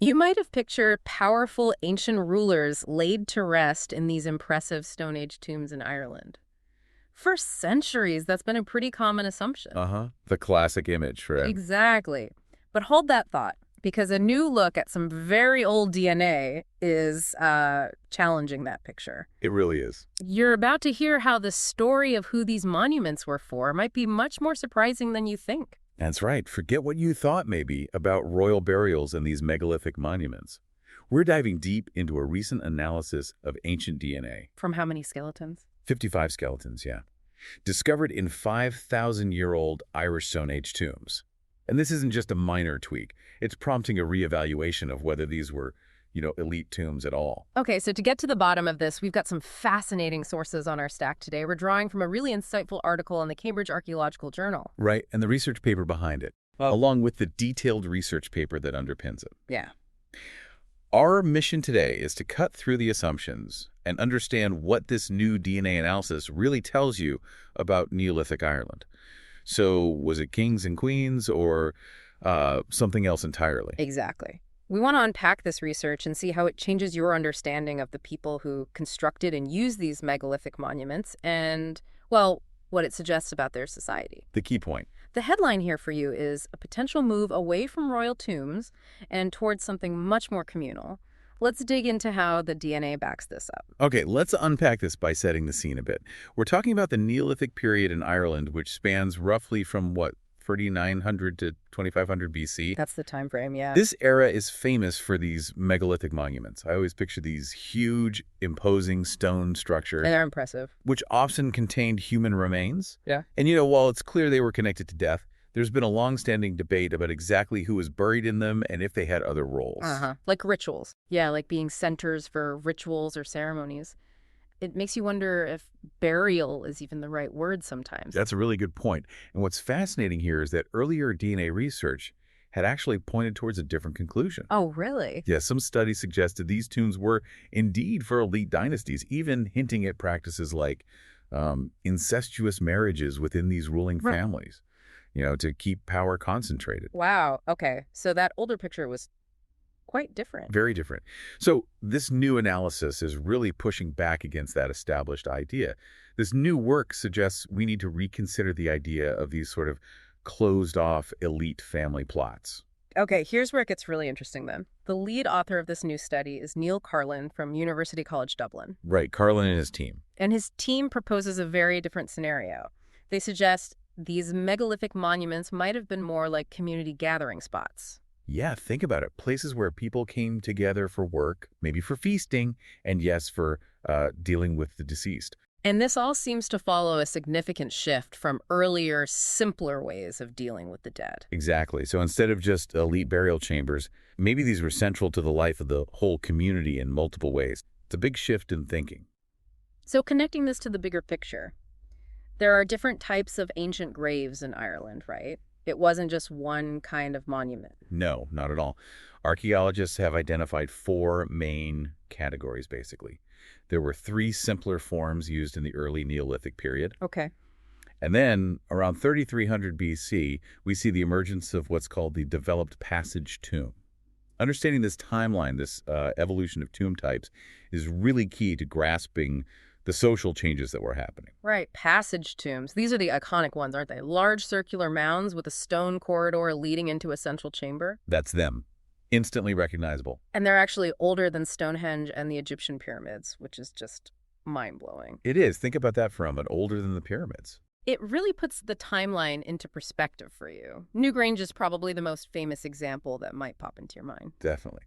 You might have pictured powerful ancient rulers laid to rest in these impressive Stone Age tombs in Ireland. For centuries, that's been a pretty common assumption. Uh-huh. The classic image, right? Exactly. But hold that thought, because a new look at some very old DNA is challenging that picture. It really is. You're about to hear how the story of who these monuments were for might be much more surprising than you think. That's right. Forget what you thought, maybe, about royal burials in these megalithic monuments. We're diving deep into a recent analysis of ancient DNA. From how many skeletons? 55 skeletons, yeah. Discovered in 5,000-year-old Irish Stone Age tombs. And this isn't just a minor tweak. It's prompting a reevaluation of whether these were, elite tombs at all. Okay, so to get to the bottom of this, we've got some fascinating sources on our stack today. We're drawing from a really insightful article in the Cambridge Archaeological Journal. Right, and the research paper behind it, along with the detailed research paper that underpins it. Yeah. Our mission today is to cut through the assumptions and understand what this new DNA analysis really tells you about Neolithic Ireland. So was it kings and queens or something else entirely? Exactly. We want to unpack this research and see how it changes your understanding of the people who constructed and used these megalithic monuments and, well, what it suggests about their society. The key point. The headline here for you is a potential move away from royal tombs and towards something much more communal. Let's dig into how the DNA backs this up. Okay, let's unpack this by setting the scene a bit. We're talking about the Neolithic period in Ireland, which spans roughly from, 3,900 to 2,500 BC? That's the time frame, yeah. This era is famous for these megalithic monuments. I always picture these huge, imposing stone structures. And they're impressive. Which often contained human remains. Yeah. And, while it's clear they were connected to death, there's been a long-standing debate about exactly who was buried in them and if they had other roles. Like rituals. Yeah, like being centers for rituals or ceremonies. It makes you wonder if burial is even the right word sometimes. That's a really good point. And what's fascinating here is that earlier DNA research had actually pointed towards a different conclusion. Oh, really? Yeah, some studies suggested these tombs were indeed for elite dynasties, even hinting at practices like incestuous marriages within these ruling families, to keep power concentrated. Wow. Okay. So that older picture was quite different. Very different. So this new analysis is really pushing back against that established idea. This new work suggests we need to reconsider the idea of these sort of closed-off elite family plots. Okay, here's where it gets really interesting then. The lead author of this new study is Neil Carlin from University College Dublin. Right, Carlin and his team. And his team proposes a very different scenario. They suggest these megalithic monuments might have been more like community gathering spots. Yeah, think about it. Places where people came together for work, maybe for feasting, and yes, for dealing with the deceased. And this all seems to follow a significant shift from earlier, simpler ways of dealing with the dead. Exactly. So instead of just elite burial chambers, maybe these were central to the life of the whole community in multiple ways. It's a big shift in thinking. So connecting this to the bigger picture, there are different types of ancient graves in Ireland, right? It wasn't just one kind of monument. No, not at all. Archaeologists have identified 4 main categories, basically. There were 3 simpler forms used in the early Neolithic period. Okay. And then, around 3,300 BC, we see the emergence of what's called the developed passage tomb. Understanding this timeline, this evolution of tomb types, is really key to grasping the social changes that were happening. Right, passage tombs. These are the iconic ones, aren't they? Large circular mounds with a stone corridor leading into a central chamber. That's them. Instantly recognizable. And they're actually older than Stonehenge and the Egyptian pyramids, which is just mind-blowing. It is. Think about that for a moment. Older than the pyramids. It really puts the timeline into perspective for you. Newgrange is probably the most famous example that might pop into your mind. Definitely.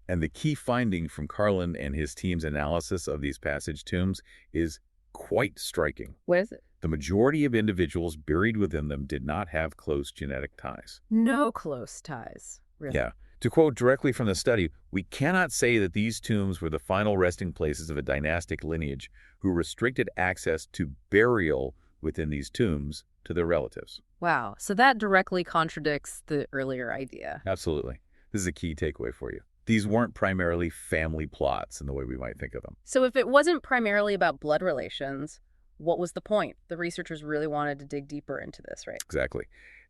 And the key finding from Carlin and his team's analysis of these passage tombs is quite striking. What is it? The majority of individuals buried within them did not have close genetic ties. No close ties. Really? Yeah. To quote directly from the study, we cannot say that these tombs were the final resting places of a dynastic lineage who restricted access to burial within these tombs to their relatives. Wow. So that directly contradicts the earlier idea. Absolutely. This is a key takeaway for you. These weren't primarily family plots in the way we might think of them. So if it wasn't primarily about blood relations, what was the point? The researchers really wanted to dig deeper into this, right? Exactly.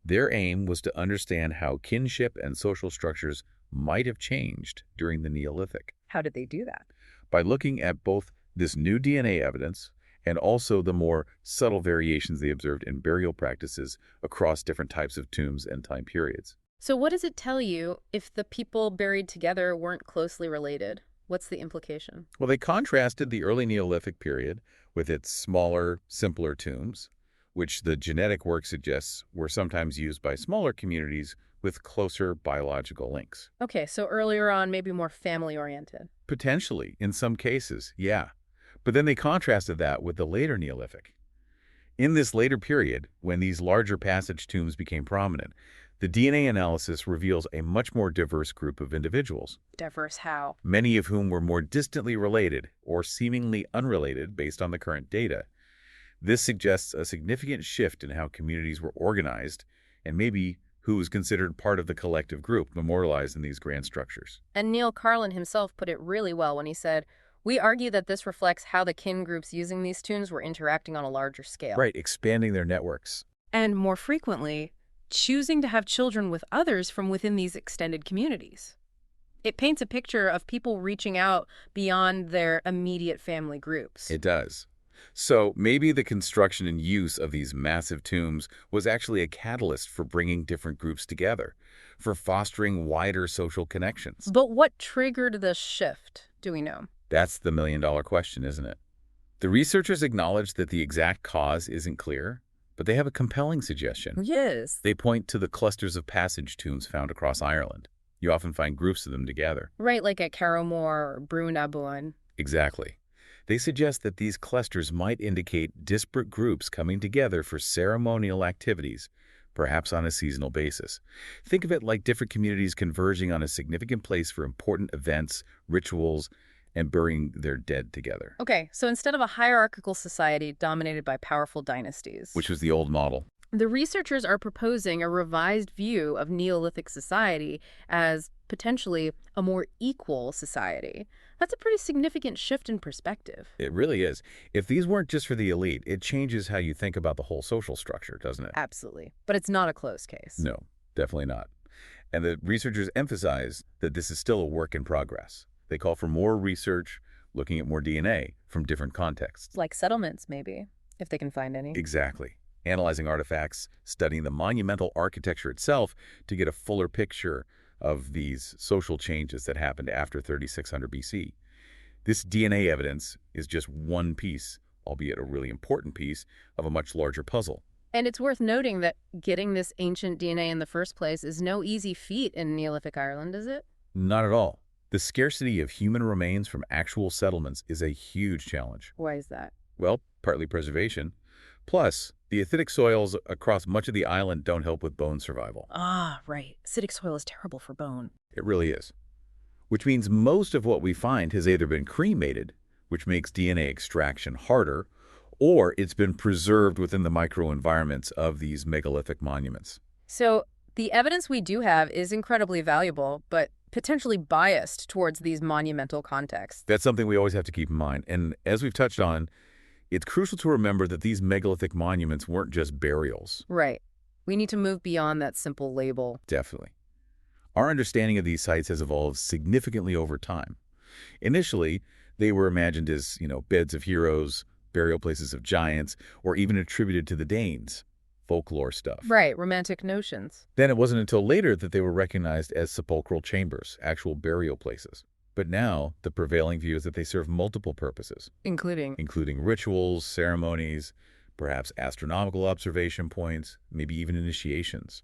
Their aim was to understand how kinship and social structures might have changed during the Neolithic How did they do that? by looking at both this new DNA evidence and also the more subtle variations they observed in burial practices across different types of tombs and time periods. So what does it tell you if the people buried together weren't closely related? What's the implication? Well, they contrasted the early Neolithic period with its smaller, simpler tombs, which the genetic work suggests were sometimes used by smaller communities with closer biological links. Okay, so earlier on, maybe more family-oriented. Potentially, in some cases, yeah. But then they contrasted that with the later Neolithic. In this later period, when these larger passage tombs became prominent, the DNA analysis reveals a much more diverse group of individuals, Diverse how? many of whom were more distantly related or seemingly unrelated based on the current data. This suggests a significant shift in how communities were organized and maybe who was considered part of the collective group memorialized in these grand structures. And Neil Carlin himself put it really well when he said, "We argue that this reflects how the kin groups using these tombs were interacting on a larger scale." Right, expanding their networks. And more frequently, choosing to have children with others from within these extended communities. It paints a picture of people reaching out beyond their immediate family groups. It does. So maybe the construction and use of these massive tombs was actually a catalyst for bringing different groups together, for fostering wider social connections. But what triggered the shift, do we know? That's the million-dollar question, isn't it? The researchers acknowledge that the exact cause isn't clear, but they have a compelling suggestion. Yes. They point to the clusters of passage tombs found across Ireland. You often find groups of them together. Right, like at Carrowmore or Brún Abuin. Exactly. They suggest that these clusters might indicate disparate groups coming together for ceremonial activities, perhaps on a seasonal basis. Think of it like different communities converging on a significant place for important events, rituals, and burying their dead together, Okay, so instead of a hierarchical society dominated by powerful dynasties, which was the old model. the researchers are proposing a revised view of Neolithic society as potentially a more equal society. That's a pretty significant shift in perspective. It really is. If these weren't just for the elite, it changes how you think about the whole social structure, doesn't it? Absolutely. But it's not a closed case. No, definitely not. And the researchers emphasize that this is still a work in progress. They call for more research, looking at more DNA from different contexts. Like settlements, maybe, if they can find any. Exactly. Analyzing artifacts, studying the monumental architecture itself to get a fuller picture of these social changes that happened after 3600 BC. This DNA evidence is just one piece, albeit a really important piece, of a much larger puzzle. And it's worth noting that getting this ancient DNA in the first place is no easy feat in Neolithic Ireland, is it? Not at all. The scarcity of human remains from actual settlements is a huge challenge. Why is that? Well, partly preservation. Plus, the acidic soils across much of the island don't help with bone survival. Ah, right. Acidic soil is terrible for bone. It really is. Which means most of what we find has either been cremated, which makes DNA extraction harder, or it's been preserved within the microenvironments of these megalithic monuments. So the evidence we do have is incredibly valuable, but potentially biased towards these monumental contexts. That's something we always have to keep in mind. And as we've touched on, it's crucial to remember that these megalithic monuments weren't just burials. Right. We need to move beyond that simple label. Definitely. Our understanding of these sites has evolved significantly over time. Initially, they were imagined as, beds of heroes, burial places of giants, or even attributed to the Danes. Folklore stuff. Right, romantic notions. Then it wasn't until later that they were recognized as sepulchral chambers, actual burial places. But now, the prevailing view is that they serve multiple purposes, including rituals, ceremonies, perhaps astronomical observation points, maybe even initiations.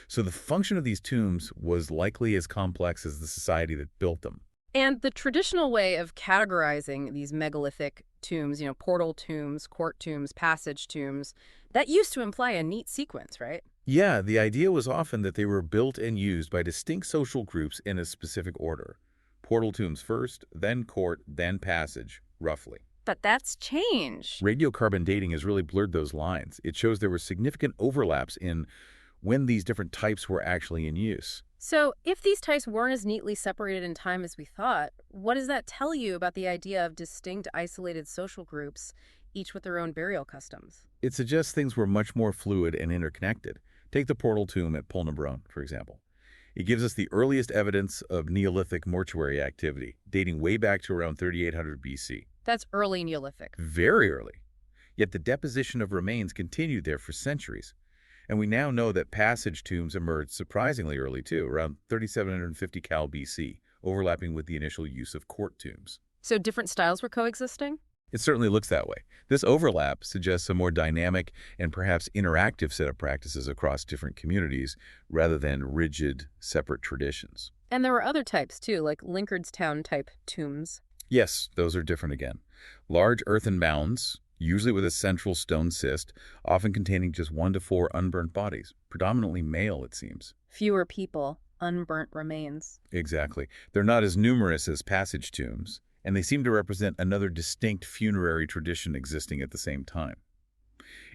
So the function of these tombs was likely as complex as the society that built them. And the traditional way of categorizing these megalithic tombs, portal tombs, court tombs, passage tombs, that used to imply a neat sequence, right? Yeah, the idea was often that they were built and used by distinct social groups in a specific order. Portal tombs first, then court, then passage, roughly. But that's changed. Radiocarbon dating has really blurred those lines. It shows there were significant overlaps in when these different types were actually in use. So if these types weren't as neatly separated in time as we thought, what does that tell you about the idea of distinct isolated social groups, each with their own burial customs? It suggests things were much more fluid and interconnected. Take the portal tomb at Polnabrone, for example. It gives us the earliest evidence of Neolithic mortuary activity, dating way back to around 3800 BC. That's early Neolithic. Very early. Yet the deposition of remains continued there for centuries. And we now know that passage tombs emerged surprisingly early too, around 3750 Cal BC, overlapping with the initial use of court tombs. So different styles were coexisting? It certainly looks that way. This overlap suggests a more dynamic and perhaps interactive set of practices across different communities rather than rigid, separate traditions. And there were other types too, like Linkardstown type tombs. Yes, those are different again. Large earthen mounds, usually with a central stone cyst, often containing just 1 to 4 unburnt bodies, predominantly male, it seems. Fewer people, unburnt remains. Exactly. They're not as numerous as passage tombs, and they seem to represent another distinct funerary tradition existing at the same time.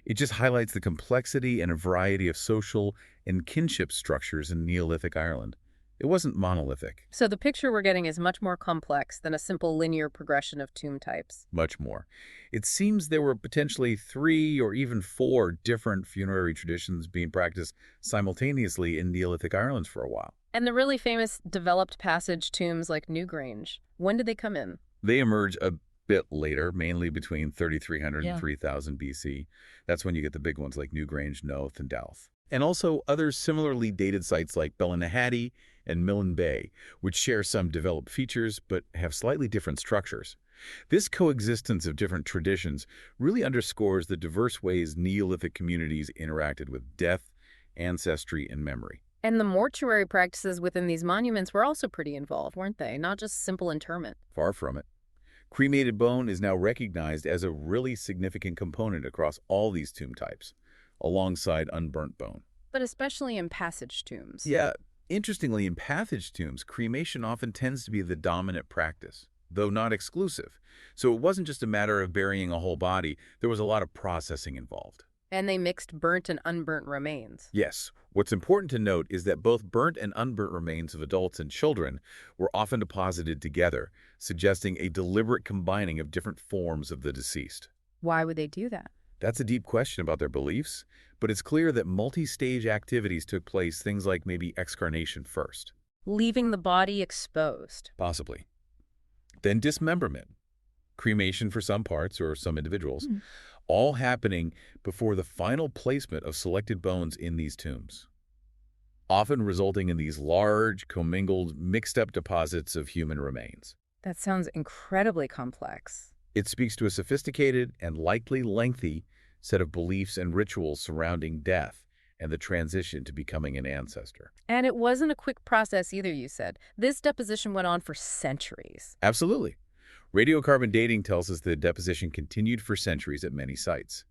It just highlights the complexity and a variety of social and kinship structures in Neolithic Ireland. It wasn't monolithic. So the picture we're getting is much more complex than a simple linear progression of tomb types. Much more. It seems there were potentially 3 or even 4 different funerary traditions being practiced simultaneously in Neolithic Ireland for a while. And the really famous developed passage tombs like Newgrange, when did they come in? They emerge a bit later, mainly between 3300 Yeah. and 3000 BC. That's when you get the big ones like Newgrange, Knowth, and Douth. And also other similarly dated sites like Ballinahaddy and Millen Bay, which share some developed features but have slightly different structures. This coexistence of different traditions really underscores the diverse ways Neolithic communities interacted with death, ancestry, and memory. And the mortuary practices within these monuments were also pretty involved, weren't they? Not just simple interment. Far from it. Cremated bone is now recognized as a really significant component across all these tomb types, alongside unburnt bone. But especially in passage tombs. Yeah, interestingly, in passage tombs, cremation often tends to be the dominant practice, though not exclusive. So it wasn't just a matter of burying a whole body, there was a lot of processing involved. And they mixed burnt and unburnt remains. Yes, what's important to note is that both burnt and unburnt remains of adults and children were often deposited together, suggesting a deliberate combining of different forms of the deceased. Why would they do that? That's a deep question about their beliefs, but it's clear that multi-stage activities took place, things like maybe excarnation first. Leaving the body exposed. Possibly. Then dismemberment, cremation for some parts or some individuals, all happening before the final placement of selected bones in these tombs, often resulting in these large, commingled, mixed-up deposits of human remains. That sounds incredibly complex. It speaks to a sophisticated and likely lengthy set of beliefs and rituals surrounding death and the transition to becoming an ancestor. And it wasn't a quick process either, you said. This deposition went on for centuries. Absolutely. Radiocarbon dating tells us that deposition continued for centuries at many sites.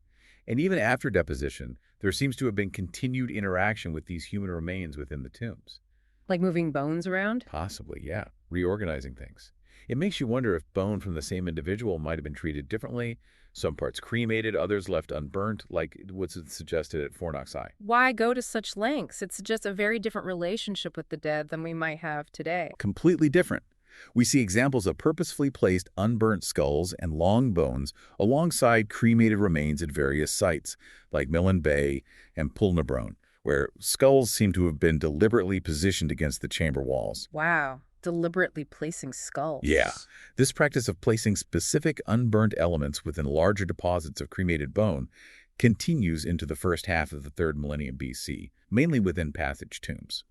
And even after deposition, there seems to have been continued interaction with these human remains within the tombs. Like moving bones around? Possibly, yeah. Reorganizing things. It makes you wonder if bone from the same individual might have been treated differently, some parts cremated, others left unburnt, like what's suggested at Fornox Eye. Why go to such lengths? It's just a very different relationship with the dead than we might have today. Completely different. We see examples of purposefully placed unburnt skulls and long bones alongside cremated remains at various sites, like Millen Bay and Pulnabrone, where skulls seem to have been deliberately positioned against the chamber walls. Wow. Deliberately placing skulls. Yeah. This practice of placing specific unburnt elements within larger deposits of cremated bone continues into the first half of the 3rd millennium BC, mainly within passage tombs.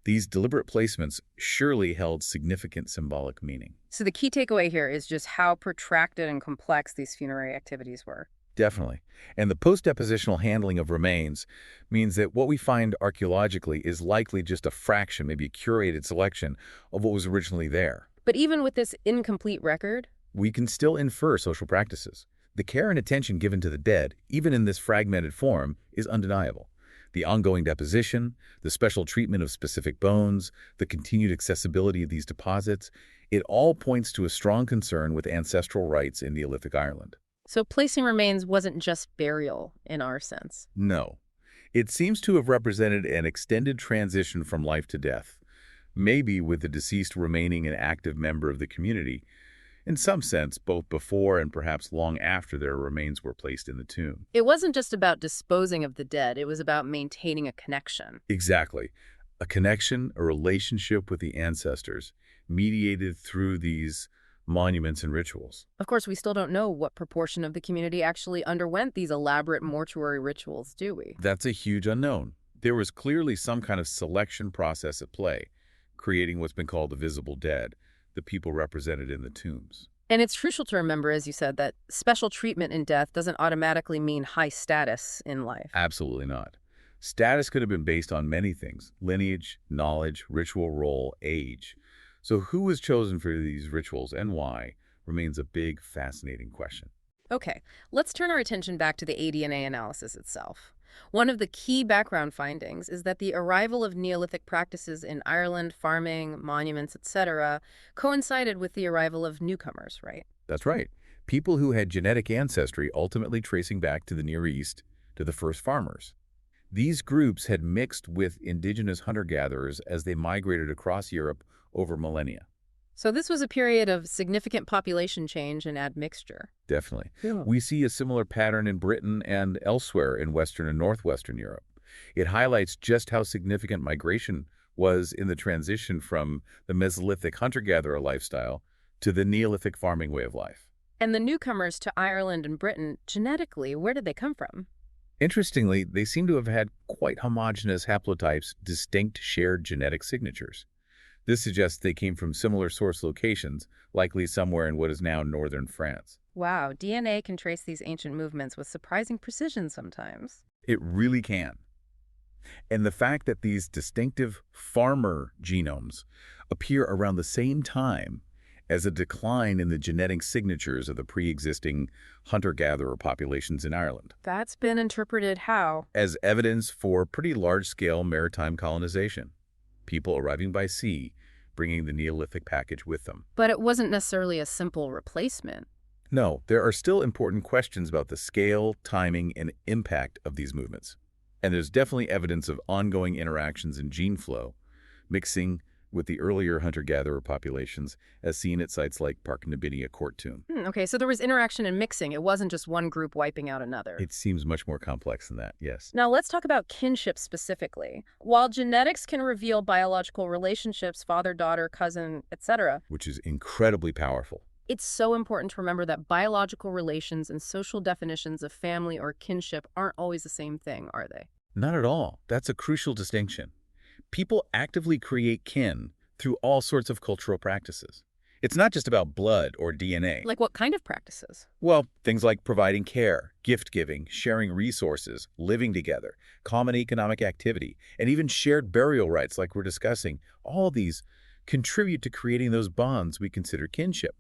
These deliberate placements surely held significant symbolic meaning. So the key takeaway here is just how protracted and complex these funerary activities were. Definitely. And the post-depositional handling of remains means that what we find archaeologically is likely just a fraction, maybe a curated selection of what was originally there. But even with this incomplete record, we can still infer social practices. The care and attention given to the dead, even in this fragmented form, is undeniable. The ongoing deposition, the special treatment of specific bones, the continued accessibility of these deposits, it all points to a strong concern with ancestral rites in Neolithic Ireland. So placing remains wasn't just burial in our sense. No. It seems to have represented an extended transition from life to death, maybe with the deceased remaining an active member of the community, in some sense, both before and perhaps long after their remains were placed in the tomb. It wasn't just about disposing of the dead, it was about maintaining a connection. Exactly. A connection, a relationship with the ancestors, mediated through these monuments and rituals. Of course, we still don't know what proportion of the community actually underwent these elaborate mortuary rituals, do we? That's a huge unknown. There was clearly some kind of selection process at play, creating what's been called the visible dead, the people represented in the tombs. And it's crucial to remember, as you said, that special treatment in death doesn't automatically mean high status in life. Absolutely not. Status could have been based on many things: lineage, knowledge, ritual role, age. So who was chosen for these rituals and why remains a big, fascinating question. Okay, let's turn our attention back to the ADNA analysis itself. One of the key background findings is that the arrival of Neolithic practices in Ireland, farming, monuments, etc., coincided with the arrival of newcomers, right? That's right. People who had genetic ancestry ultimately tracing back to the Near East, to the first farmers. These groups had mixed with indigenous hunter-gatherers as they migrated across Europe over millennia. So this was a period of significant population change and admixture. Definitely. Yeah. We see a similar pattern in Britain and elsewhere in Western and Northwestern Europe. It highlights just how significant migration was in the transition from the Mesolithic hunter-gatherer lifestyle to the Neolithic farming way of life. And the newcomers to Ireland and Britain, genetically, where did they come from? Interestingly, they seem to have had quite homogeneous haplotypes, distinct shared genetic signatures. This suggests they came from similar source locations, likely somewhere in what is now northern France. Wow, DNA can trace these ancient movements with surprising precision sometimes. It really can. And the fact that these distinctive farmer genomes appear around the same time as a decline in the genetic signatures of the pre-existing hunter-gatherer populations in Ireland, That's been interpreted how? as evidence for pretty large-scale maritime colonization, people arriving by sea, bringing the Neolithic package with them. But it wasn't necessarily a simple replacement. No, there are still important questions about the scale, timing, and impact of these movements. And there's definitely evidence of ongoing interactions in gene flow, mixing with the earlier hunter-gatherer populations, as seen at sites like Parc Nabinia Court Tomb. Okay, so there was interaction and mixing. It wasn't just one group wiping out another. It seems much more complex than that, yes. Now let's talk about kinship specifically. While genetics can reveal biological relationships, father, daughter, cousin, etc., Which is incredibly powerful. it's so important to remember that biological relations and social definitions of family or kinship aren't always the same thing, are they? Not at all. That's a crucial distinction. People actively create kin through all sorts of cultural practices. It's not just about blood or DNA. Like what kind of practices? Well, things like providing care, gift-giving, sharing resources, living together, common economic activity, and even shared burial rites like we're discussing, all these contribute to creating those bonds we consider kinship.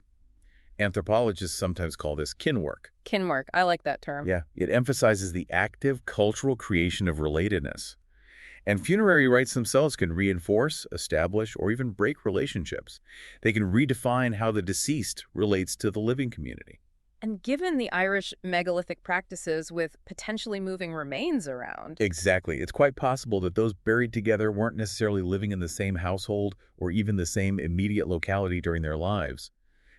Anthropologists sometimes call this kinwork. Kinwork, I like that term. Yeah, it emphasizes the active cultural creation of relatedness. And funerary rites themselves can reinforce, establish, or even break relationships. They can redefine how the deceased relates to the living community. And given the Irish megalithic practices with potentially moving remains around, Exactly. It's quite possible that those buried together weren't necessarily living in the same household or even the same immediate locality during their lives.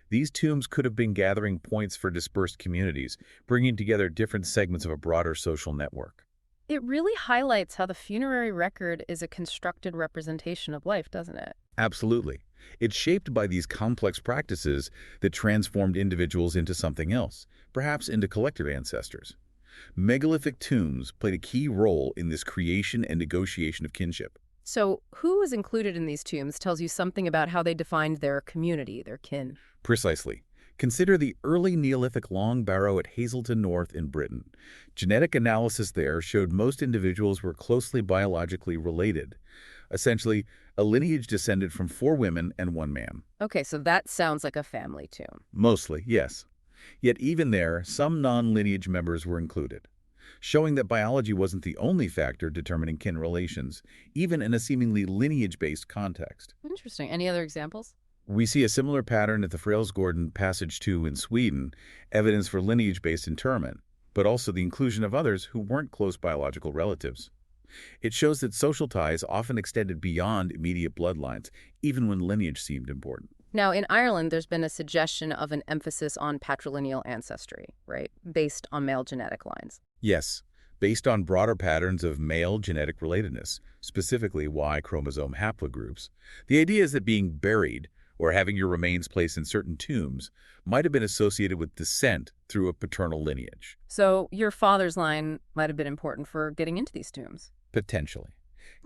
These tombs could have been gathering points for dispersed communities, bringing together different segments of a broader social network. it really highlights how the funerary record is a constructed representation of life, doesn't it? Absolutely. It's shaped by these complex practices that transformed individuals into something else, perhaps into collective ancestors. Megalithic tombs played a key role in this creation and negotiation of kinship. So who was included in these tombs tells you something about how they defined their community, their kin. Precisely. Consider the early Neolithic long barrow at Hazelton North in Britain. Genetic analysis there showed most individuals were closely biologically related. Essentially, a lineage descended from 4 women and 1 man. Okay, so that sounds like a family tomb. Mostly, yes. Yet even there, some non-lineage members were included, showing that biology wasn't the only factor determining kin relations, even in a seemingly lineage-based context. Interesting. Any other examples? We see a similar pattern at the Frälsgården Passage 2 in Sweden, evidence for lineage-based interment, but also the inclusion of others who weren't close biological relatives. It shows that social ties often extended beyond immediate bloodlines, even when lineage seemed important. Now, in Ireland, there's been a suggestion of an emphasis on patrilineal ancestry, right, based on male genetic lines. Yes, based on broader patterns of male genetic relatedness, specifically Y chromosome haplogroups. The idea is that being buried or having your remains placed in certain tombs might have been associated with descent through a paternal lineage. So your father's line might have been important for getting into these tombs. Potentially.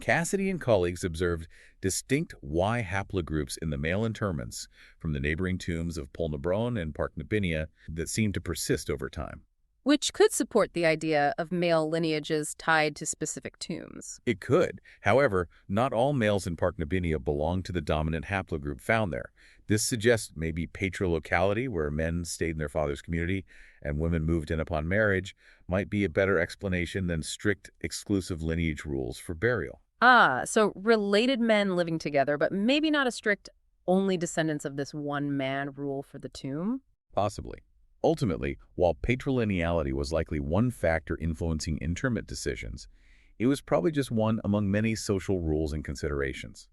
Cassidy and colleagues observed distinct Y haplogroups in the male interments from the neighboring tombs of Polnabron and Parknabinia that seemed to persist over time. Which could support the idea of male lineages tied to specific tombs. It could. However, not all males in Parknabinia belong to the dominant haplogroup found there. This suggests maybe patriarchality, where men stayed in their father's community and women moved in upon marriage, might be a better explanation than strict exclusive lineage rules for burial. Ah, so related men living together, but maybe not a strict only descendants of this one man rule for the tomb? Possibly. Ultimately, while patrilineality was likely one factor influencing interment decisions, it was probably just one among many social rules and considerations.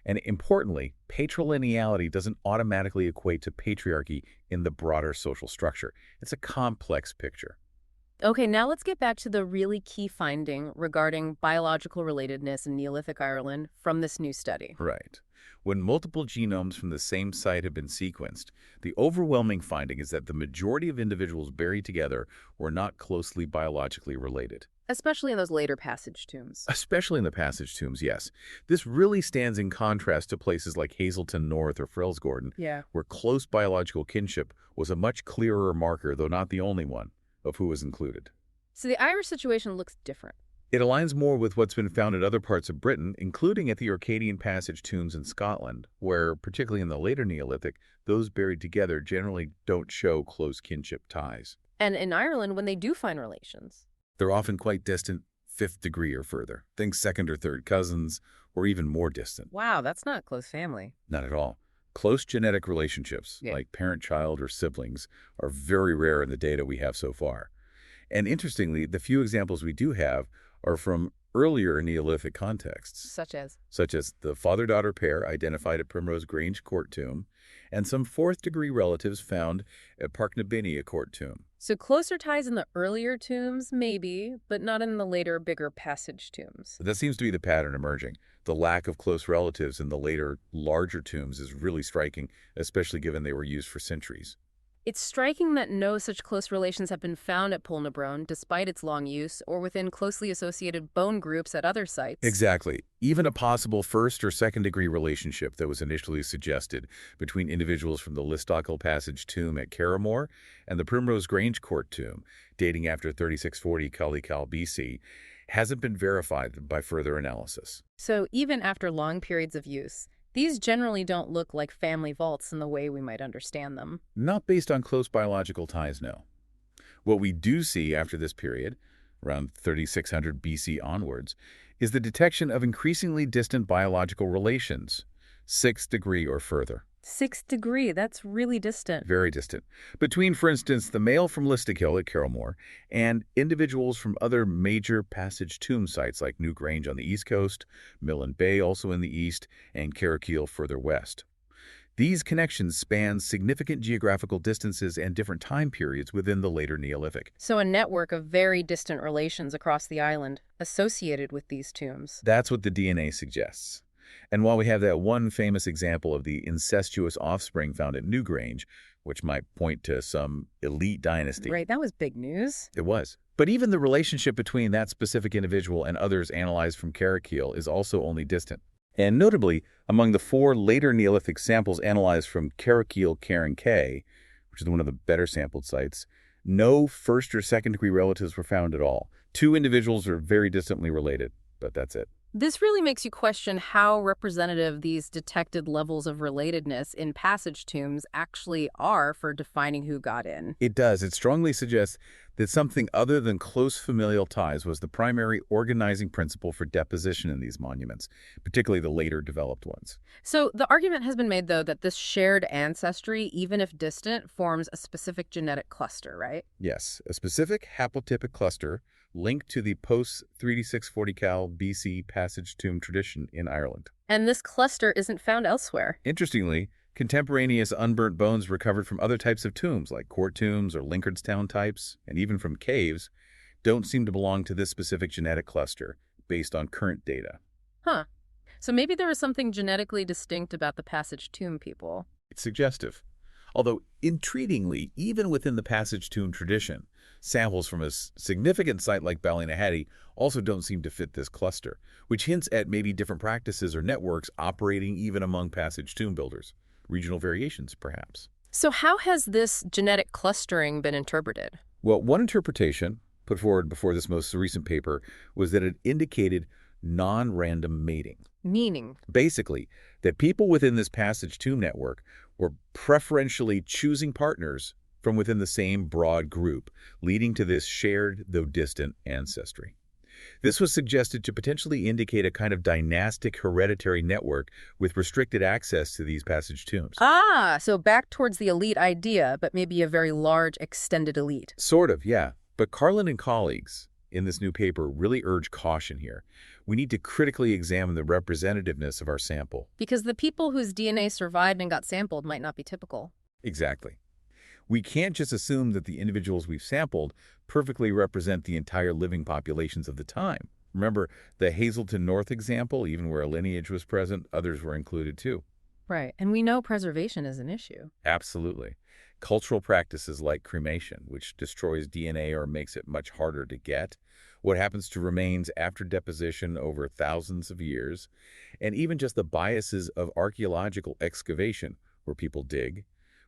And importantly, patrilineality doesn't automatically equate to patriarchy in the broader social structure. It's a complex picture. Okay, now let's get back to the really key finding regarding biological relatedness in Neolithic Ireland from this new study. Right. When multiple genomes from the same site have been sequenced, the overwhelming finding is that the majority of individuals buried together were not closely biologically related. Especially in those later passage tombs. Especially in the passage tombs, yes. This really stands in contrast to places like Hazelton North or Frelsgordon, Yeah. where close biological kinship was a much clearer marker, though not the only one, of who was included. So the Irish situation looks different. It aligns more with what's been found in other parts of Britain, including at the Orcadian Passage tombs in Scotland, where, particularly in the later Neolithic, those buried together generally don't show close kinship ties. And in Ireland, when they do find relations. They're often quite distant, fifth degree or further. Think second or third cousins, or even more distant. Wow, that's not close family. Not at all. Close genetic relationships, Yeah. like parent-child or siblings, are very rare in the data we have so far. And interestingly, the few examples we do have are from earlier Neolithic contexts, Such as the father-daughter pair identified at Primrose Grange Court Tomb, and some fourth-degree relatives found at Parknabinia Court Tomb. So closer ties in the earlier tombs, maybe, but not in the later, bigger passage tombs. That seems to be the pattern emerging. The lack of close relatives in the later, larger tombs is really striking, especially given they were used for centuries. It's striking that no such close relations have been found at Polnabron, despite its long use, or within closely associated bone groups at other sites. Exactly. Even a possible first- or second-degree relationship that was initially suggested between individuals from the Listockle Passage tomb at Carramore and the Primrose Grange Court tomb, dating after 3640 Collical BC, hasn't been verified by further analysis. So even after long periods of use, these generally don't look like family vaults in the way we might understand them. Not based on close biological ties, no. What we do see after this period, around 3600 BC onwards, is the detection of increasingly distant biological relations, sixth degree or further. Sixth degree, that's really distant. Very distant. Between, for instance, the male from Listickhill at Carramore and individuals from other major passage tomb sites like Newgrange on the east coast, Millen Bay also in the east, and Carrickeel further west. These connections span significant geographical distances and different time periods within the later Neolithic. So a network of very distant relations across the island associated with these tombs. That's what the DNA suggests. And while we have that one famous example of the incestuous offspring found at Newgrange, which might point to some elite dynasty. Right, that was big news. It was. But even the relationship between that specific individual and others analyzed from Carrickeel is also only distant. And notably, among the 4 later Neolithic samples analyzed from Carrickeel Cairn K, which is one of the better sampled sites, no first or second degree relatives were found at all. 2 individuals are very distantly related, but that's it. This really makes you question how representative these detected levels of relatedness in passage tombs actually are for defining who got in. It does. It strongly suggests that something other than close familial ties was the primary organizing principle for deposition in these monuments, particularly the later developed ones. So the argument has been made, though, that this shared ancestry, even if distant, forms a specific genetic cluster, right? Yes, a specific haplotypic cluster linked to the post-3640 Cal BC passage tomb tradition in Ireland. And this cluster isn't found elsewhere. Interestingly, contemporaneous unburnt bones recovered from other types of tombs, like court tombs or Linkardstown types, and even from caves, don't seem to belong to this specific genetic cluster based on current data. Huh. So maybe there is something genetically distinct about the Passage Tomb people. It's suggestive. Although, intriguingly, even within the Passage Tomb tradition, samples from a significant site like Ballynahattie also don't seem to fit this cluster, which hints at maybe different practices or networks operating even among Passage Tomb builders. Regional variations, perhaps. So how has this genetic clustering been interpreted? Well, one interpretation put forward before this most recent paper was that it indicated non-random mating. Meaning? Basically, that people within this Passage Tomb network were preferentially choosing partners from within the same broad group, leading to this shared, though distant, ancestry. This was suggested to potentially indicate a kind of dynastic hereditary network with restricted access to these Passage Tombs. Ah, so back towards the elite idea, but maybe a very large extended elite. Sort of, yeah. But Carlin and colleagues in this new paper really urge caution here. We need to critically examine the representativeness of our sample. Because the people whose DNA survived and got sampled might not be typical. Exactly. We can't just assume that the individuals we've sampled perfectly represent the entire living populations of the time. Remember the Hazelton North example, even where a lineage was present, others were included too. Right, and we know preservation is an issue. Absolutely. Cultural practices like cremation, which destroys DNA or makes it much harder to get, what happens to remains after deposition over thousands of years, and even just the biases of archaeological excavation, where people dig,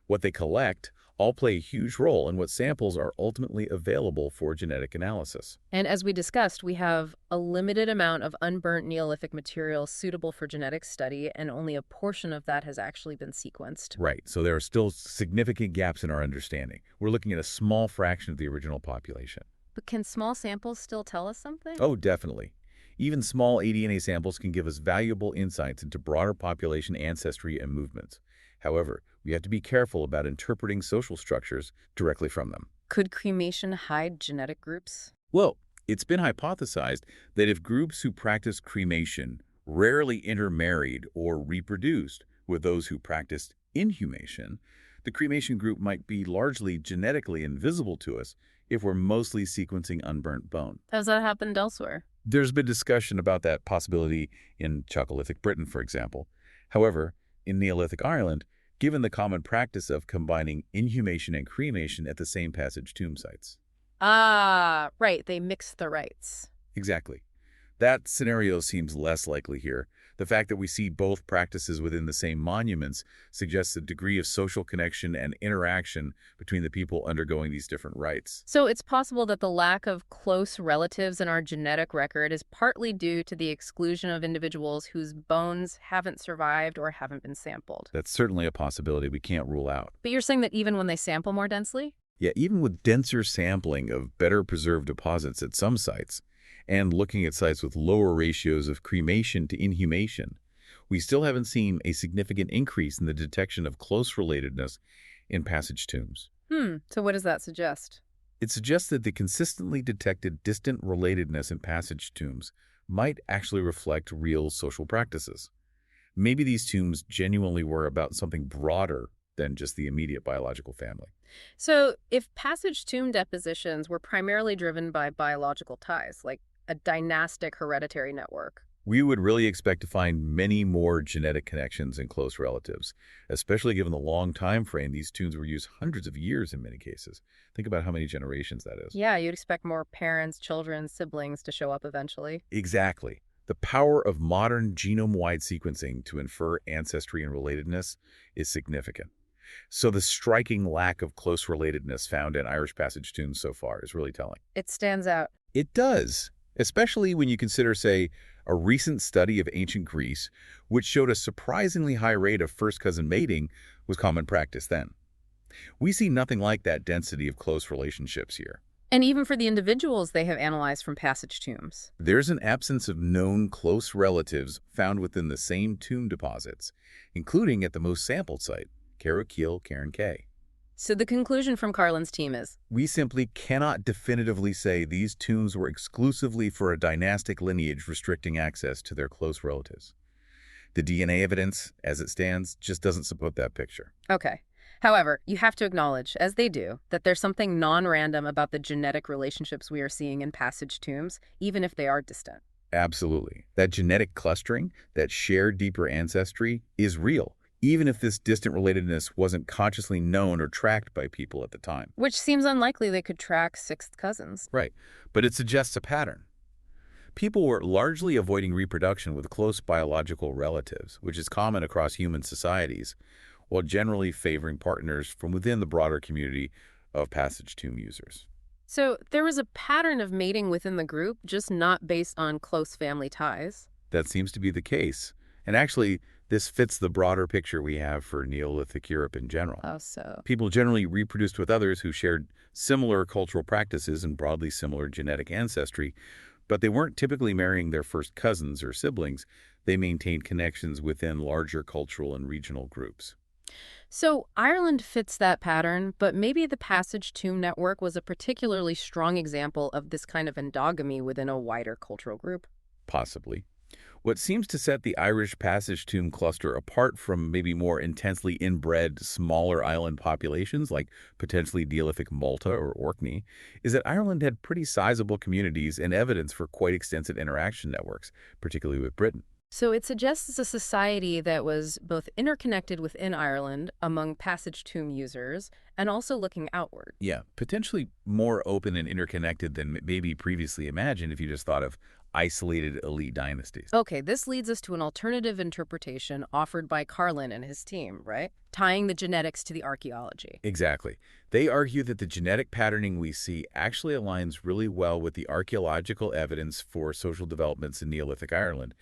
what they collect, all play a huge role in what samples are ultimately available for genetic analysis. And as we discussed, we have a limited amount of unburnt Neolithic material suitable for genetic study, and only a portion of that has actually been sequenced. Right, so there are still significant gaps in our understanding. We're looking at a small fraction of the original population. But can small samples still tell us something? Oh, definitely. Even small aDNA samples can give us valuable insights into broader population ancestry and movements. However, we have to be careful about interpreting social structures directly from them. Could cremation hide genetic groups? Well, it's been hypothesized that if groups who practiced cremation rarely intermarried or reproduced with those who practiced inhumation, the cremation group might be largely genetically invisible to us if we're mostly sequencing unburnt bone. Has that happened elsewhere? There's been discussion about that possibility in Chalcolithic Britain, for example. However, in Neolithic Ireland, given the common practice of combining inhumation and cremation at the same Passage Tomb sites. Ah, right. They mix the rites. Exactly. That scenario seems less likely here. The fact that we see both practices within the same monuments suggests a degree of social connection and interaction between the people undergoing these different rites. So it's possible that the lack of close relatives in our genetic record is partly due to the exclusion of individuals whose bones haven't survived or haven't been sampled. That's certainly a possibility we can't rule out. But you're saying that even when they sample more densely? Yeah, even with denser sampling of better preserved deposits at some sites, and looking at sites with lower ratios of cremation to inhumation, we still haven't seen a significant increase in the detection of close relatedness in Passage Tombs. So what does that suggest? It suggests that the consistently detected distant relatedness in Passage Tombs might actually reflect real social practices. Maybe these tombs genuinely were about something broader than just the immediate biological family. So if Passage Tomb depositions were primarily driven by biological ties, like a dynastic hereditary network, We would really expect to find many more genetic connections and close relatives, especially given the long time frame these tombs were used hundreds of years in many cases. Think about how many generations that is. yeah, you'd expect more parents, children, siblings to show up eventually. Exactly. The power of modern genome-wide sequencing to infer ancestry and relatedness is significant. So the striking lack of close relatedness found in Irish Passage tombs so far is really telling. It stands out. It does, especially when you consider, say, a recent study of ancient Greece, which showed a surprisingly high rate of first-cousin mating was common practice then. We see nothing like that density of close relationships here. And even for the individuals they have analyzed from Passage tombs. There's an absence of known close relatives found within the same tomb deposits, including at the most sampled site, Carrowkeel, Cairn Cay. So the conclusion from Carlin's team is, We simply cannot definitively say these tombs were exclusively for a dynastic lineage restricting access to their close relatives. The DNA evidence, as it stands, just doesn't support that picture. okay, However, you have to acknowledge, as they do, that there's something non-random about the genetic relationships we are seeing in passage tombs, even if they are distant. Absolutely. That genetic clustering, that shared deeper ancestry, is real, even if this distant relatedness wasn't consciously known or tracked by people at the time. Which seems unlikely they could track sixth cousins. Right. But it suggests a pattern. People were largely avoiding reproduction with close biological relatives, which is common across human societies, while generally favoring partners from within the broader community of passage tomb users. So there was a pattern of mating within the group, just not based on close family ties. That seems to be the case. And actually, this fits the broader picture we have for Neolithic Europe in general. How so? People generally reproduced with others who shared similar cultural practices and broadly similar genetic ancestry, but they weren't typically marrying their first cousins or siblings. They maintained connections within larger cultural and regional groups. So Ireland fits that pattern, but maybe the passage tomb network was a particularly strong example of this kind of endogamy within a wider cultural group. Possibly. What seems to set the Irish passage tomb cluster apart from maybe more intensely inbred, smaller island populations like potentially Neolithic Malta or Orkney is that Ireland had pretty sizable communities and evidence for quite extensive interaction networks, particularly with Britain. So it suggests a society that was both interconnected within Ireland among passage tomb users and also looking outward. Yeah, potentially more open and interconnected than maybe previously imagined if you just thought of isolated elite dynasties. Okay, this leads us to an alternative interpretation offered by Carlin and his team, right? Tying the genetics to the archaeology. Exactly. They argue that the genetic patterning we see actually aligns really well with the archaeological evidence for social developments in Neolithic Ireland,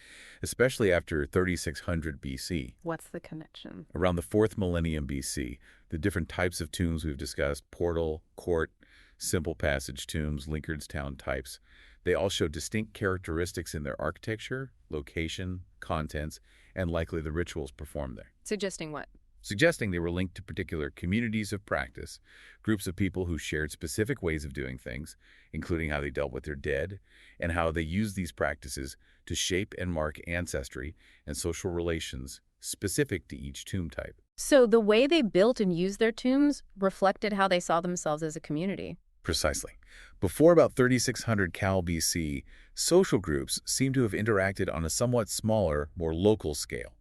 especially after 3600 BC. What's the connection? Around the 4th millennium BC, the different types of tombs we've discussed, portal, court, simple passage tombs, Linkardstown types, they all show distinct characteristics in their architecture, location, contents, and likely the rituals performed there. Suggesting what? Suggesting they were linked to particular communities of practice, groups of people who shared specific ways of doing things, including how they dealt with their dead, and how they used these practices to shape and mark ancestry and social relations specific to each tomb type. So the way they built and used their tombs reflected how they saw themselves as a community. Precisely. Before about 3600 Cal BC, social groups seem to have interacted on a somewhat smaller, more local scale.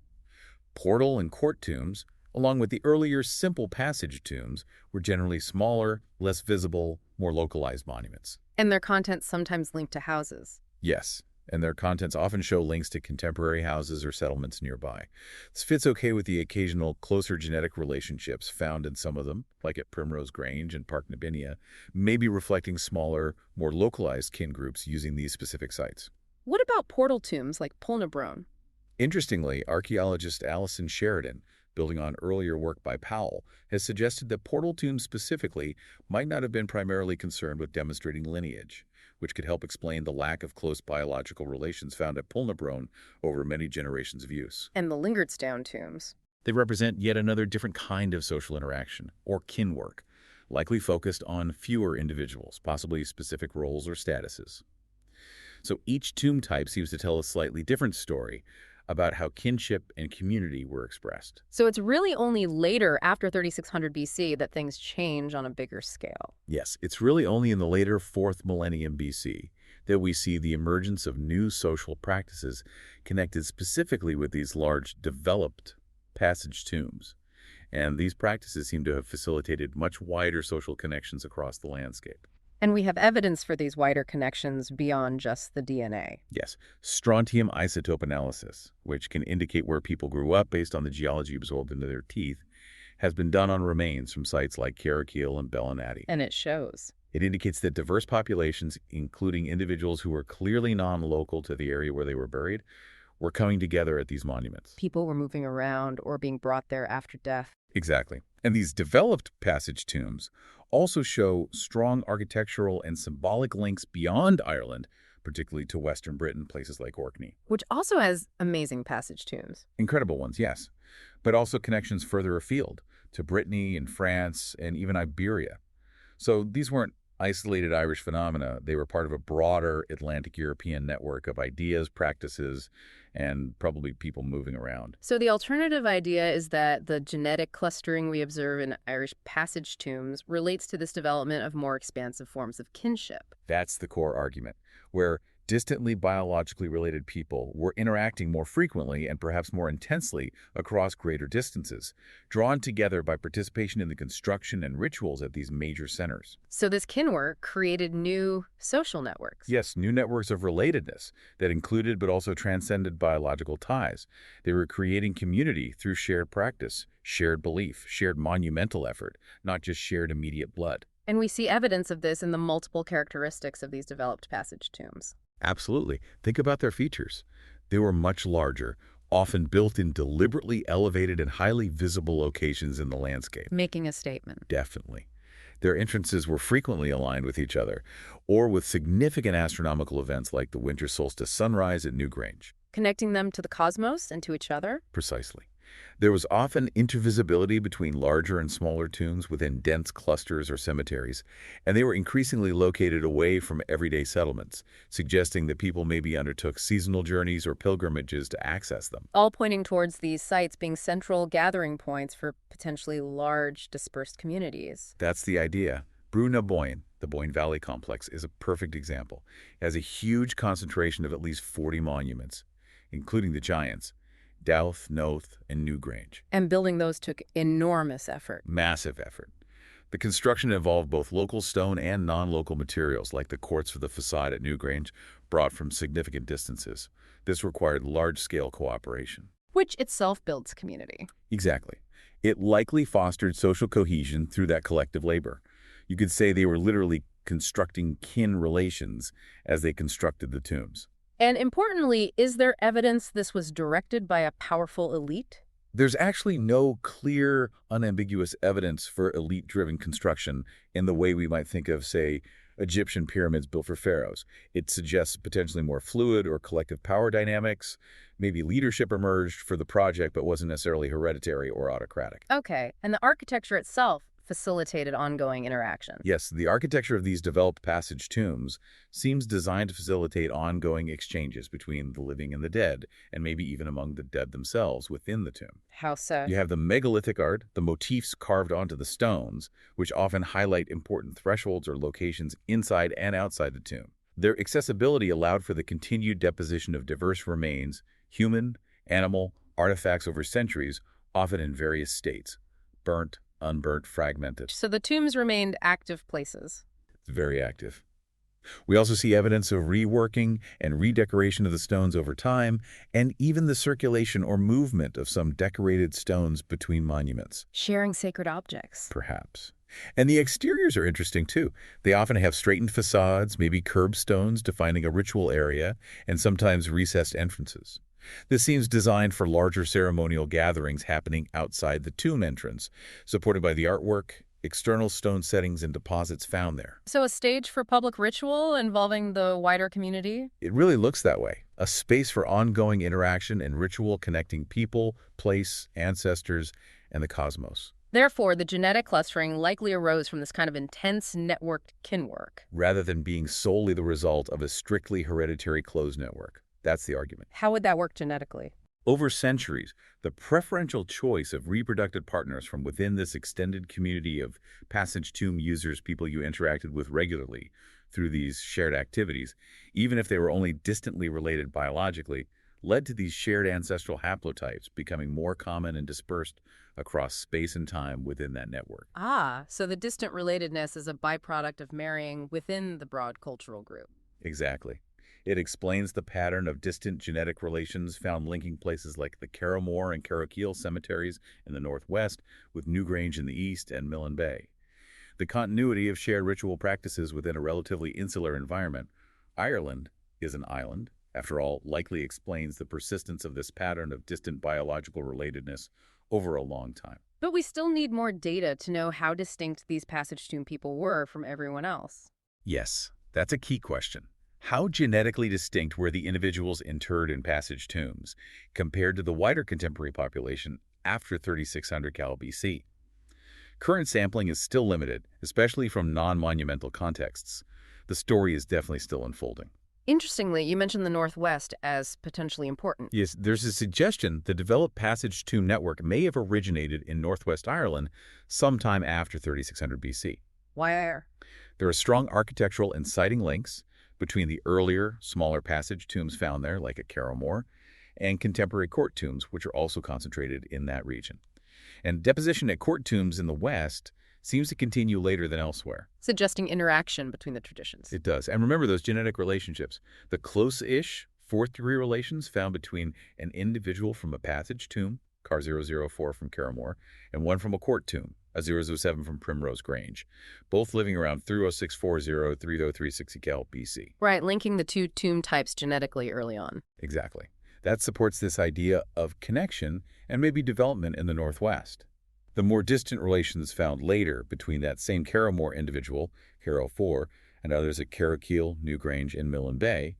Portal and court tombs, along with the earlier simple passage tombs, were generally smaller, less visible, more localized monuments. And their contents sometimes linked to houses. Yes, and their contents often show links to contemporary houses or settlements nearby. This fits okay with the occasional closer genetic relationships found in some of them, like at Primrose Grange and Park Nabinia, maybe reflecting smaller, more localized kin groups using these specific sites. What about portal tombs like Pulnabrone? Interestingly, archaeologist Alison Sheridan, building on earlier work by Powell, has suggested that portal tombs specifically might not have been primarily concerned with demonstrating lineage, which could help explain the lack of close biological relations found at Pulnabrone over many generations of use. And the Linkardstown tombs. They represent yet another different kind of social interaction, or kin work, likely focused on fewer individuals, possibly specific roles or statuses. So each tomb type seems to tell a slightly different story about how kinship and community were expressed. So it's really only later, after 3600 BC, that things change on a bigger scale. Yes, it's really only in the later 4th millennium BC that we see the emergence of new social practices connected specifically with these large, developed passage tombs. And these practices seem to have facilitated much wider social connections across the landscape. And we have evidence for these wider connections beyond just the DNA. Yes, strontium isotope analysis, which can indicate where people grew up based on the geology absorbed into their teeth, has been done on remains from sites like Carrickeel and Bellinati. And it shows. It indicates that diverse populations, including individuals who were clearly non-local to the area where they were buried, were coming together at these monuments. People were moving around or being brought there after death. Exactly. And these developed passage tombs also show strong architectural and symbolic links beyond Ireland, particularly to Western Britain, places like Orkney. Which also has amazing passage tombs. Incredible ones, yes, but also connections further afield to Brittany and France and even Iberia. So these weren't isolated Irish phenomena. They were part of a broader Atlantic European network of ideas, practices, and probably people moving around. So the alternative idea is that the genetic clustering we observe in Irish passage tombs relates to this development of more expansive forms of kinship. That's the core argument, where distantly biologically related people were interacting more frequently and perhaps more intensely across greater distances, drawn together by participation in the construction and rituals at these major centers. So this kinwork created new social networks. Yes, new networks of relatedness that included but also transcended biological ties. They were creating community through shared practice, shared belief, shared monumental effort, not just shared immediate blood. And we see evidence of this in the multiple characteristics of these developed passage tombs. Absolutely. Think about their features. They were much larger, often built in deliberately elevated and highly visible locations in the landscape. Making a statement. Definitely. Their entrances were frequently aligned with each other, or with significant astronomical events like the winter solstice sunrise at Newgrange. Connecting them to the cosmos and to each other. Precisely. There was often intervisibility between larger and smaller tombs within dense clusters or cemeteries, and they were increasingly located away from everyday settlements, suggesting that people maybe undertook seasonal journeys or pilgrimages to access them. All pointing towards these sites being central gathering points for potentially large dispersed communities. That's the idea. Brú na Bóinne, the Boyne Valley Complex, is a perfect example. It has a huge concentration of at least 40 monuments, including the giants, Knowth, Knowth, and Newgrange. And building those took enormous effort. Massive effort. The construction involved both local stone and non-local materials, like the quartz for the facade at Newgrange, brought from significant distances. This required large-scale cooperation. Which itself builds community. Exactly. It likely fostered social cohesion through that collective labor. You could say they were literally constructing kin relations as they constructed the tombs. And importantly, is there evidence this was directed by a powerful elite? There's actually no clear, unambiguous evidence for elite-driven construction in the way we might think of, say, Egyptian pyramids built for pharaohs. It suggests potentially more fluid or collective power dynamics. Maybe leadership emerged for the project but wasn't necessarily hereditary or autocratic. Okay, and the architecture itself facilitated ongoing interaction. Yes, the architecture of these developed passage tombs seems designed to facilitate ongoing exchanges between the living and the dead, and maybe even among the dead themselves within the tomb. How so? You have the megalithic art, the motifs carved onto the stones, which often highlight important thresholds or locations inside and outside the tomb. Their accessibility allowed for the continued deposition of diverse remains, human, animal, artifacts over centuries, often in various states, burnt, unburnt, fragmented. So the tombs remained active places. It's very active. We also see evidence of reworking and redecoration of the stones over time, and even the circulation or movement of some decorated stones between monuments. Sharing sacred objects. Perhaps. And the exteriors are interesting too. They often have straightened facades, maybe curbstones defining a ritual area, and sometimes recessed entrances. This seems designed for larger ceremonial gatherings happening outside the tomb entrance, supported by the artwork, external stone settings, and deposits found there. So a stage for public ritual involving the wider community? It really looks that way. A space for ongoing interaction and ritual connecting people, place, ancestors, and the cosmos. Therefore, the genetic clustering likely arose from this kind of intense networked kinwork. Rather than being solely the result of a strictly hereditary closed network. That's the argument. How would that work genetically? Over centuries, the preferential choice of reproductive partners from within this extended community of passage tomb users, people you interacted with regularly through these shared activities, even if they were only distantly related biologically, led to these shared ancestral haplotypes becoming more common and dispersed across space and time within that network. Ah, so the distant relatedness is a byproduct of marrying within the broad cultural group. Exactly. It explains the pattern of distant genetic relations found linking places like the Carrowmore and Carrowkeel cemeteries in the northwest with Newgrange in the east and Millen Bay. The continuity of shared ritual practices within a relatively insular environment. Ireland is an island, after all, likely explains the persistence of this pattern of distant biological relatedness over a long time. But we still need more data to know how distinct these passage tomb people were from everyone else. Yes, that's a key question. How genetically distinct were the individuals interred in passage tombs compared to the wider contemporary population after 3600 Cal BC? Current sampling is still limited, especially from non-monumental contexts. The story is definitely still unfolding. Interestingly, you mentioned the Northwest as potentially important. Yes, there's a suggestion the developed passage tomb network may have originated in northwest Ireland sometime after 3600 BC. Why are? There are strong architectural and siting links between the earlier, smaller passage tombs found there, like at Carrowmore, and contemporary court tombs, which are also concentrated in that region. And deposition at court tombs in the west seems to continue later than elsewhere. Suggesting interaction between the traditions. It does. And remember those genetic relationships. The close-ish fourth-degree relations found between an individual from a passage tomb, Car 004 from Carrowmore, and one from a court tomb, a 007 from Primrose Grange, both living around 30640, 30360 Cal BC. Right, linking the two tomb types genetically early on. Exactly. That supports this idea of connection and maybe development in the Northwest. The more distant relations found later between that same Carrowmore individual, Carrow 4, and others at Carrowkeel, Newgrange, and Millen Bay,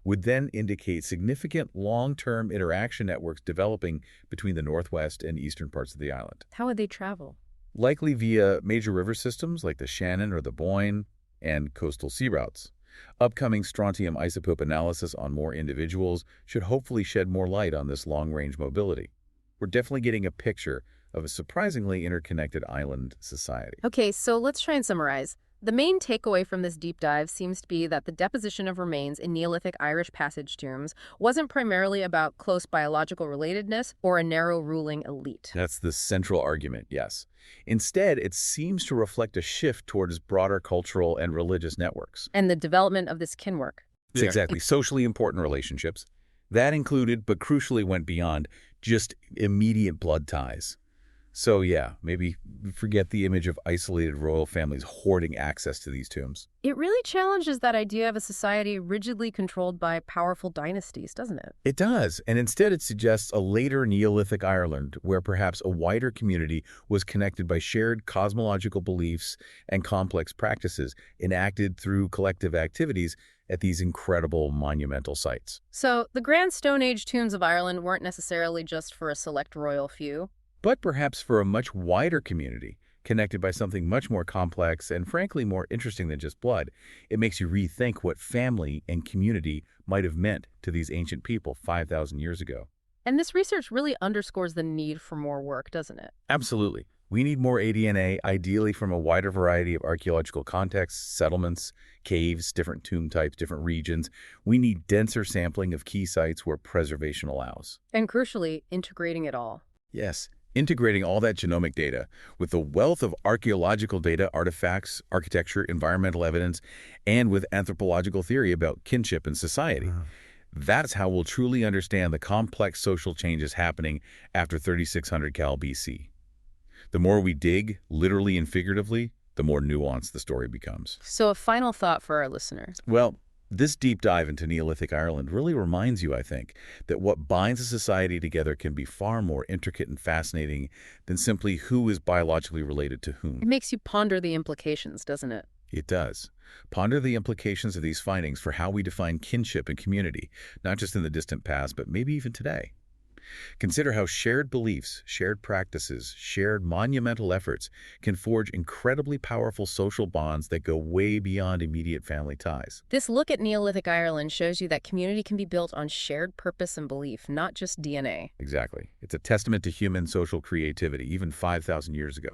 would then indicate significant long-term interaction networks developing between the northwest and eastern parts of the island. How would they travel? Likely via major river systems like the Shannon or the Boyne and coastal sea routes. Upcoming strontium isotope analysis on more individuals should hopefully shed more light on this long-range mobility. We're definitely getting a picture of a surprisingly interconnected island society. Okay, so let's try and summarize. The main takeaway from this deep dive seems to be that the deposition of remains in Neolithic Irish passage tombs wasn't primarily about close biological relatedness or a narrow ruling elite. That's the central argument, yes. Instead, it seems to reflect a shift towards broader cultural and religious networks. And the development of this kinwork. Yeah. Exactly. Socially important relationships. That included, but crucially went beyond, just immediate blood ties. So yeah, maybe forget the image of isolated royal families hoarding access to these tombs. It really challenges that idea of a society rigidly controlled by powerful dynasties, doesn't it? It does, and instead it suggests a later Neolithic Ireland where perhaps a wider community was connected by shared cosmological beliefs and complex practices enacted through collective activities at these incredible monumental sites. So the Grand Stone Age tombs of Ireland weren't necessarily just for a select royal few, but perhaps for a much wider community, connected by something much more complex and frankly more interesting than just blood. It makes you rethink what family and community might have meant to these ancient people 5,000 years ago. And this research really underscores the need for more work, doesn't it? Absolutely. We need more ADNA, ideally from a wider variety of archaeological contexts, settlements, caves, different tomb types, different regions. We need denser sampling of key sites where preservation allows. And crucially, integrating it all. Yes. Integrating all that genomic data with the wealth of archaeological data, artifacts, architecture, environmental evidence, and with anthropological theory about kinship and society. That's how we'll truly understand the complex social changes happening after 3600 Cal BC. The more we dig, literally and figuratively, the more nuanced the story becomes. So a final thought for our listeners. Well, this deep dive into Neolithic Ireland really reminds you, I think, that what binds a society together can be far more intricate and fascinating than simply who is biologically related to whom. It makes you ponder the implications, doesn't it? It does. Ponder the implications of these findings for how we define kinship and community, not just in the distant past, but maybe even today. Consider how shared beliefs, shared practices, shared monumental efforts can forge incredibly powerful social bonds that go way beyond immediate family ties. This look at Neolithic Ireland shows you that community can be built on shared purpose and belief, not just DNA. Exactly. It's a testament to human social creativity, even 5,000 years ago.